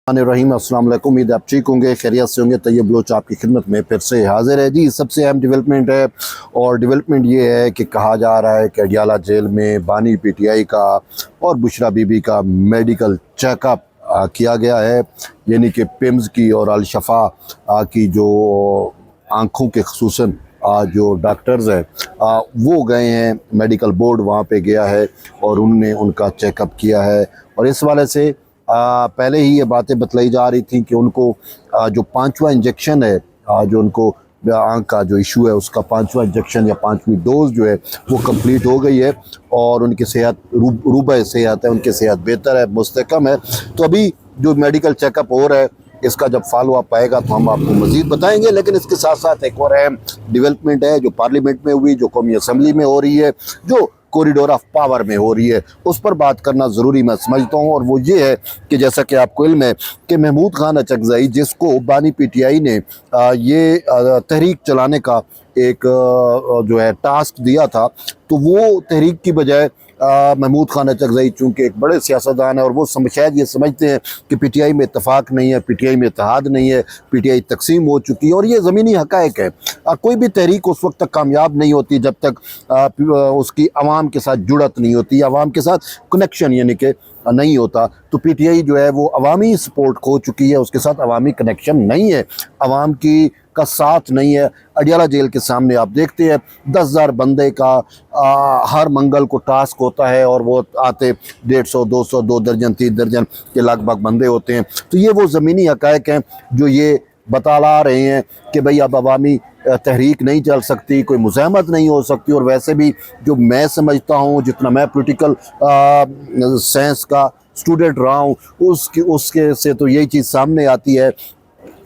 रहीम अस्सलाम वालेकुम। उम्मीद आप ठीक होंगे, खैरियत से होंगे। तैयब बलोच आपकी खिदमत में फिर से हाजिर है जी। सबसे अहम डेवलपमेंट है और डेवलपमेंट ये है कि कहा जा रहा है कि अडियाला जेल में बानी पीटीआई का और बुशरा बीबी का मेडिकल चेकअप किया गया है। यानी कि पिम्स की और अलशफा की जो आँखों के खसूसन जो डॉक्टर्स हैं वो गए हैं, मेडिकल बोर्ड वहाँ पे गया है और उन्होंने उनका चेकअप किया है। और इस वाले से पहले ही ये बातें बतलाई जा रही थी कि उनको जो 5वां इंजेक्शन है, जो उनको आँख का जो इशू है उसका 5वां इंजेक्शन या 5वीं डोज जो है वो कंप्लीट हो गई है और उनकी सेहत रूबा सेहत है, उनकी सेहत बेहतर है, मुस्तकम है। तो अभी जो मेडिकल चेकअप हो रहा है इसका जब फॉलो अप आएगा तो हम आपको मज़ीद बताएंगे। लेकिन इसके साथ साथ एक और अहम डेवलपमेंट है जो पार्लियामेंट में हुई, जो कौमी असम्बली में हो रही है, जो कॉरिडोर ऑफ पावर में हो रही है, उस पर बात करना ज़रूरी मैं समझता हूँ। और वो ये है कि जैसा कि आपको इल्म है कि महमूद खान अचकज़ई, जिसको बानी पीटीआई ने ये तहरीक चलाने का एक जो है टास्क दिया था, तो वो तहरीक की बजाय महमूद खान अचकज़ई चूँकि एक बड़े सियासतदान है और वो शायद ये समझते हैं कि पीटीआई में इत्तेफाक नहीं है, पीटीआई में इत्तेहाद नहीं है, पीटीआई तकसीम हो चुकी है। और ये ज़मीनी हक़ाइक़ है। कोई भी तहरीक उस वक्त तक कामयाब नहीं होती जब तक उसकी आवाम के साथ जुड़त नहीं होती, आवाम के साथ कनेक्शन यानी कि नहीं होता। तो पीटीआई जो है वो अवामी सपोर्ट खो चुकी है, उसके साथ अवामी कनेक्शन नहीं है, अवाम की का साथ नहीं है। अडियाला जेल के सामने आप देखते हैं 10,000 बंदे का हर मंगल को टास्क होता है और वो आते 150, 200, 2 दर्जन 3 दर्जन के लगभग बंदे होते हैं। तो ये वो ज़मीनी हक़ाइक़ हैं जो ये बता ला रहे हैं कि भाई अब अवामी तहरीक नहीं चल सकती, कोई मुज़ाहमत नहीं हो सकती। और वैसे भी जो मैं समझता हूँ, जितना मैं पॉलिटिकल साइंस का स्टूडेंट रहा हूँ, उसके से तो यही चीज़ सामने आती है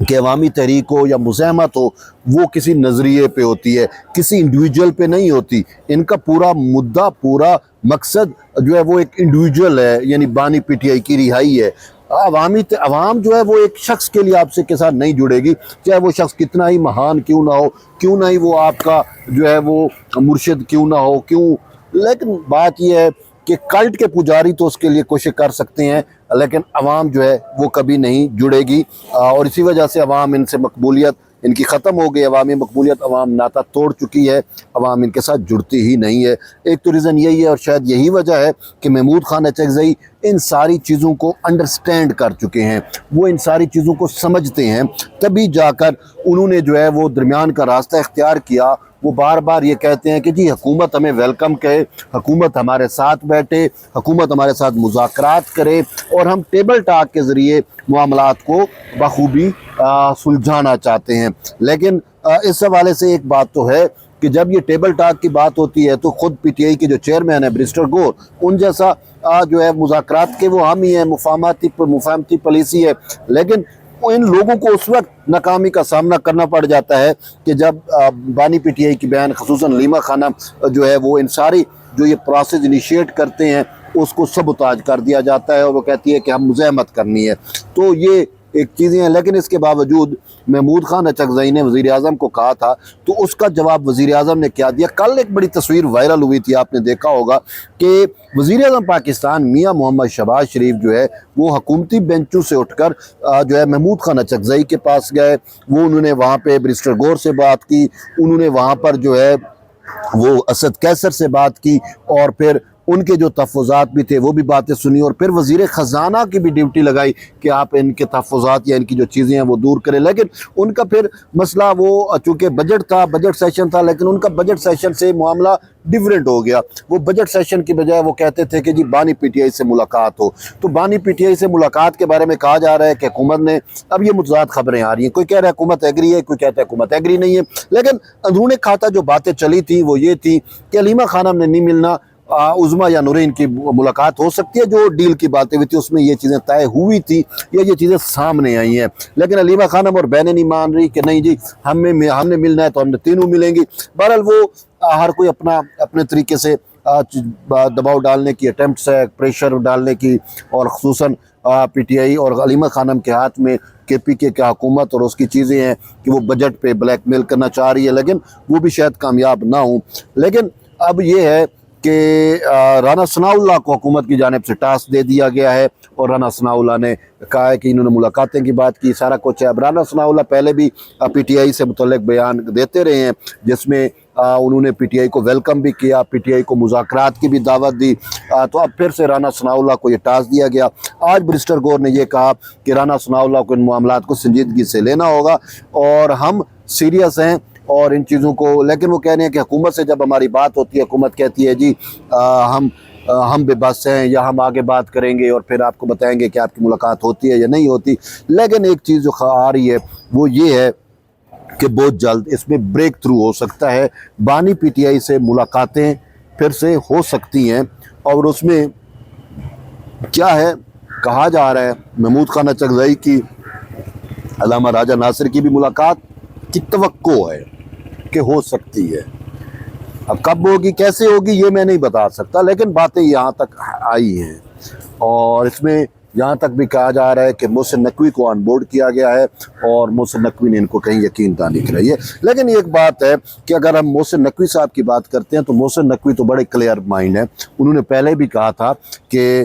कि अवामी तहरीक हो या मुज़ाहमत हो वो किसी नज़रिए पे होती है, किसी इंडिविजुअल पे नहीं होती। इनका पूरा मुद्दा, पूरा मकसद जो है वो एक इंडिविजुअल है, यानी बानी पीटीआई की रिहाई है। अवाम जो है वो एक शख्स के लिए आपसे के साथ नहीं जुड़ेगी, चाहे वो शख्स कितना ही महान क्यों ना हो, क्यों ना ही वो आपका जो है वो मुर्शिद क्यों ना हो, क्यों। लेकिन बात यह है कि कल्ट के पुजारी तो उसके लिए कोशिश कर सकते हैं, लेकिन अवाम जो है वो कभी नहीं जुड़ेगी। और इसी वजह से अवाम इनसे मकबूलियत इनकी ख़त्म हो गई, अवामी मकबूलियत, अवाम नाता तोड़ चुकी है, अवाम इनके साथ जुड़ती ही नहीं है। एक तो रीज़न यही है और शायद यही वजह है कि महमूद खान अचकज़ई इन सारी चीज़ों को अंडरस्टैंड कर चुके हैं, वो इन सारी चीज़ों को समझते हैं, तभी जाकर उन्होंने जो है वो दरमियान का रास्ता इख्तियार किया। वो बार बार ये कहते हैं कि जी हुकूमत हमें वेलकम करे, हुकूमत हमारे साथ बैठे, हुकूमत हमारे साथ मुज़ाकरात करे और हम टेबल टॉक के ज़रिए मामलात को बखूबी सुलझाना चाहते हैं। लेकिन इस हवाले से एक बात तो है कि जब ये टेबल टॉक की बात होती है तो ख़ुद पीटीआई के जो चेयरमैन है बैरिस्टर गोर, उन जैसा जो है मुज़ाकरात के वो हामी है, मुफाहमती पॉलिसी है। लेकिन इन लोगों को उस वक्त नाकामी का सामना करना पड़ जाता है कि जब बानी पीटीआई की बयान खसूसन लीमा खानम जो है वो इन सारी जो ये प्रोसेस इनिशिएट करते हैं उसको सबूताज कर दिया जाता है और वो कहती है कि हम मुज़ाहमत करनी है। तो ये एक चीज़ें हैं। लेकिन इसके बावजूद महमूद खान अचकज़ई ने वज़ीर आज़म को कहा था, तो उसका जवाब वज़ीर आज़म ने क्या दिया। कल एक बड़ी तस्वीर वायरल हुई थी, आपने देखा होगा कि वज़ीर आज़म पाकिस्तान मियाँ मोहम्मद शहबाज शरीफ जो है वो हुकूमती बेंचों से उठकर जो है महमूद खान अचकज़ई के पास गए। वो उन्होंने वहाँ पे बैरिस्टर गौर से बात की, उन्होंने वहाँ पर जो है वो असद कैसर से बात की और फिर उनके जो तहफ़्फ़ुज़ात भी थे वो भी बातें सुनी और फिर वज़ीर ख़जाना की भी ड्यूटी लगाई कि आप इनके तहफ़्फ़ुज़ात या इनकी जो चीज़ें हैं वो दूर करें। लेकिन उनका फिर मसला वो चूँकि बजट था, बजट सेशन था, लेकिन उनका बजट सेशन से मामला डिफरेंट हो गया। वो बजट सेशन की बजाय वो कहते थे कि जी बानी पीटीआई से मुलाकात हो। तो बानी पीटीआई से मुलाकात के बारे में कहा जा रहा है कि हुकूमत ने, अब ये मुतज़ाद खबरें आ रही हैं, कोई कह रहा है हुकूमत एग्री है, कोई कहता है हुकूमत एग्री नहीं है। लेकिन अंदरूनी खाता जो बातें चली थी वो ये थी कि अलीमा खानम ने नहीं मिलना, उज़मा या नूरीन की मुलाकात हो सकती है, जो डील की बातें हुई थी उसमें ये चीज़ें तय हुई थी या ये चीज़ें सामने आई हैं। लेकिन अलीमा खानम और बहनें नहीं मान रही कि नहीं जी हमने मिलना है तो हमने तीनों मिलेंगी। बहरहाल वो हर कोई अपने तरीके से दबाव डालने की अटेम्प्ट्स है, प्रेशर डालने की, और ख़ुसूसन पीटीआई और अलीमा खानम के हाथ में केपीके की हुकूमत और उसकी चीज़ें हैं कि वो बजट पे ब्लैकमेल करना चाह रही है, लेकिन वो भी शायद कामयाब ना हो। लेकिन अब ये है کہ رانا ثناءاللہ کو حکومت کی جانب سے ٹاسک دے دیا گیا ہے اور رانا ثناءاللہ نے کہا ہے کہ انہوں نے ملاقاتیں کی بات کی، سارا کچھ ہے۔ اب رانا ثناءاللہ پہلے بھی پی ٹی آئی سے متعلق بیان دیتے رہے ہیں جس میں انہوں نے پی ٹی آئی کو ویلکم بھی کیا، پی ٹی آئی کو مذاکرات کی بھی دعوت دی، تو اب پھر سے رانا ثناءاللہ کو یہ ٹاسک دیا گیا۔ آج بریسٹر گور نے یہ کہا کہ رانا ثناءاللہ کو ان معاملات کو سنجیدگی سے لینا ہوگا اور ہم سیریس ہیں اور ان چیزوں کو، لیکن وہ کہہ رہے ہیں کہ حکومت سے جب ہماری بات ہوتی ہے حکومت کہتی ہے جی ہم بے بس ہیں یا ہم آگے بات کریں گے اور پھر آپ کو بتائیں گے کہ آپ کی ملاقات ہوتی ہے یا نہیں ہوتی۔ لیکن ایک چیز جو آ رہی ہے وہ یہ ہے کہ بہت جلد اس میں بریک تھرو ہو سکتا ہے، بانی پی ٹی آئی سے ملاقاتیں پھر سے ہو سکتی ہیں، اور اس میں کیا ہے کہا جا رہا ہے محمود خان اچکزئی کی علامہ راجہ ناصر کی بھی ملاقات کی توقع ہے کہ ہو سکتی ہے۔ اب کب ہوگی کیسے ہوگی یہ میں نہیں بتا سکتا، لیکن باتیں یہاں تک آئی ہیں، اور اس میں یہاں تک بھی کہا جا رہا ہے کہ محسن نقوی کو آن بورڈ کیا گیا ہے اور محسن نقوی نے ان کو کہیں یقین دہانی کرائی ہے۔ لیکن ایک بات ہے کہ اگر ہم محسن نقوی صاحب کی بات کرتے ہیں تو محسن نقوی تو بڑے کلیئر مائنڈ ہیں، انہوں نے پہلے بھی کہا تھا کہ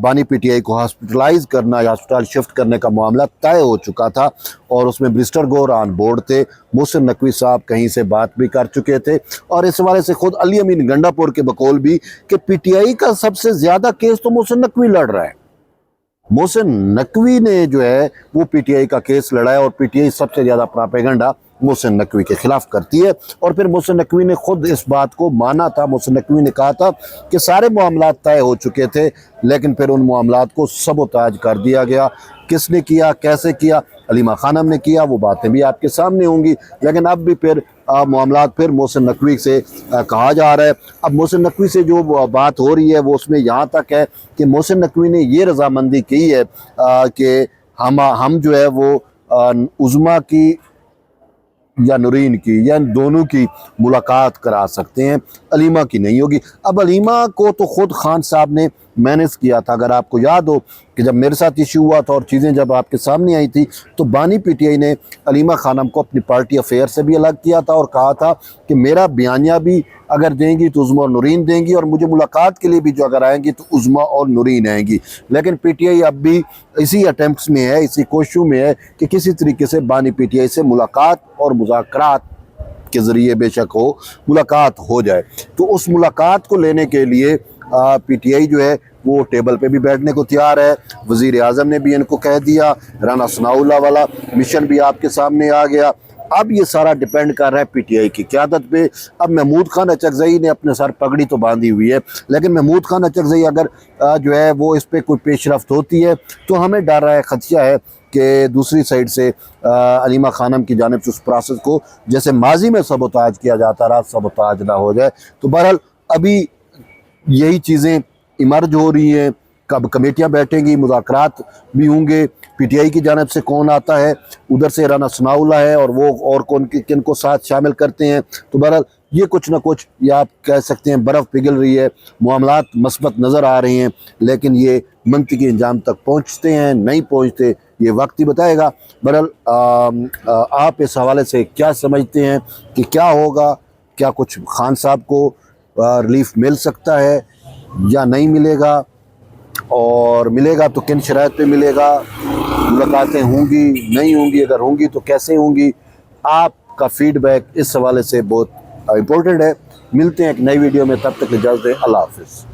بانی پی ٹی آئی کو ہاسپٹلائز کرنا یا ہسپتال شفٹ کرنے کا معاملہ طے ہو چکا تھا اور اس میں بریسٹر گور آن بورڈ تھے، محسن نقوی صاحب کہیں سے بات بھی کر چکے تھے، اور اس حوالے سے خود علی امین گنڈا پور کے بقول بھی کہ پی ٹی آئی کا سب سے زیادہ کیس تو محسن نقوی لڑ رہا ہے۔ محسن نقوی نے جو ہے وہ پی ٹی آئی کا کیس لڑا ہے اور پی ٹی آئی سب سے زیادہ پراپیگنڈا محسن نقوی کے خلاف کرتی ہے، اور پھر محسن نقوی نے خود اس بات کو مانا تھا۔ محسن نقوی نے کہا تھا کہ سارے معاملات طے ہو چکے تھے لیکن پھر ان معاملات کو سبوتاج کر دیا گیا۔ کس نے کیا، کیسے کیا، علیمہ خانم نے کیا، وہ باتیں بھی آپ کے سامنے ہوں گی، لیکن اب بھی پھر معاملات پھر محسن نقوی سے کہا جا رہا ہے۔ اب محسن نقوی سے جو بات ہو رہی ہے وہ اس میں یہاں تک ہے کہ محسن نقوی نے یہ رضامندی کی ہے کہ ہم جو ہے وہ عظمیٰ کی یا نورین کی یا دونوں کی ملاقات کرا سکتے ہیں، علیمہ کی نہیں ہوگی۔ اب علیمہ کو تو خود خان صاحب نے مینیج کیا تھا، اگر آپ کو یاد ہو کہ جب میرے ساتھ ایشو ہوا تھا اور چیزیں جب آپ کے سامنے آئی تھی تو بانی پی ٹی آئی نے علیمہ خانم کو اپنی پارٹی افیئر سے بھی الگ کیا تھا اور کہا تھا کہ میرا بیانیہ بھی اگر دیں گی تو عظمیٰ اور نورین دیں گی، اور مجھے ملاقات کے لیے بھی جو اگر آئیں گی تو عظمیٰ اور نورین آئیں گی۔ لیکن پی ٹی آئی اب بھی اسی اٹیمپٹس میں ہے، اسی کوششوں میں ہے کہ کسی طریقے سے بانی پی ٹی آئی سے ملاقات اور مذاکرات کے ذریعے بے شک ہو ملاقات ہو جائے۔ تو اس ملاقات کو لینے کے لیے پی ٹی آئی جو ہے وہ ٹیبل پہ بھی بیٹھنے کو تیار ہے۔ وزیر اعظم نے بھی ان کو کہہ دیا، رانا ثناءاللہ والا مشن بھی آپ کے سامنے آ گیا۔ اب یہ سارا ڈیپینڈ کر رہا ہے پی ٹی آئی کی قیادت پہ۔ اب محمود خان اچکزئی نے اپنے سر پگڑی تو باندھی ہوئی ہے، لیکن محمود خان اچکزئی اگر جو ہے وہ اس پہ کوئی پیش رفت ہوتی ہے تو ہمیں ڈر رہا ہے، خدشہ ہے کہ دوسری سائڈ سے علیمہ خانم کی جانب سے اس پروسیس کو جیسے ماضی میں سبوتاج کیا جاتا رہا سبوتاج نہ ہو جائے۔ تو بہرحال ابھی یہی چیزیں ایمرج ہو رہی ہیں، کب کمیٹیاں بیٹھیں گی، مذاکرات بھی ہوں گے، پی ٹی آئی کی جانب سے کون آتا ہے، ادھر سے رانا ثناءاللہ ہے اور وہ اور کن کو ساتھ شامل کرتے ہیں۔ تو بہرحال یہ کچھ نہ کچھ یہ آپ کہہ سکتے ہیں برف پگھل رہی ہے، معاملات مثبت نظر آ رہے ہیں، لیکن یہ منطقی انجام تک پہنچتے ہیں نہیں پہنچتے یہ وقت ہی بتائے گا۔ بہرحال آپ اس حوالے سے کیا سمجھتے ہیں کہ کیا ہوگا، کیا کچھ خان صاحب کو ریلیف مل سکتا ہے یا نہیں ملے گا، اور ملے گا تو کن شرائط پہ ملے گا، ملاقاتیں ہوں گی نہیں ہوں گی، اگر ہوں گی تو کیسے ہوں گی؟ آپ کا فیڈ بیک اس حوالے سے بہت امپورٹنٹ ہے۔ ملتے ہیں ایک نئی ویڈیو میں، تب تک اجازت دیں، اللہ حافظ۔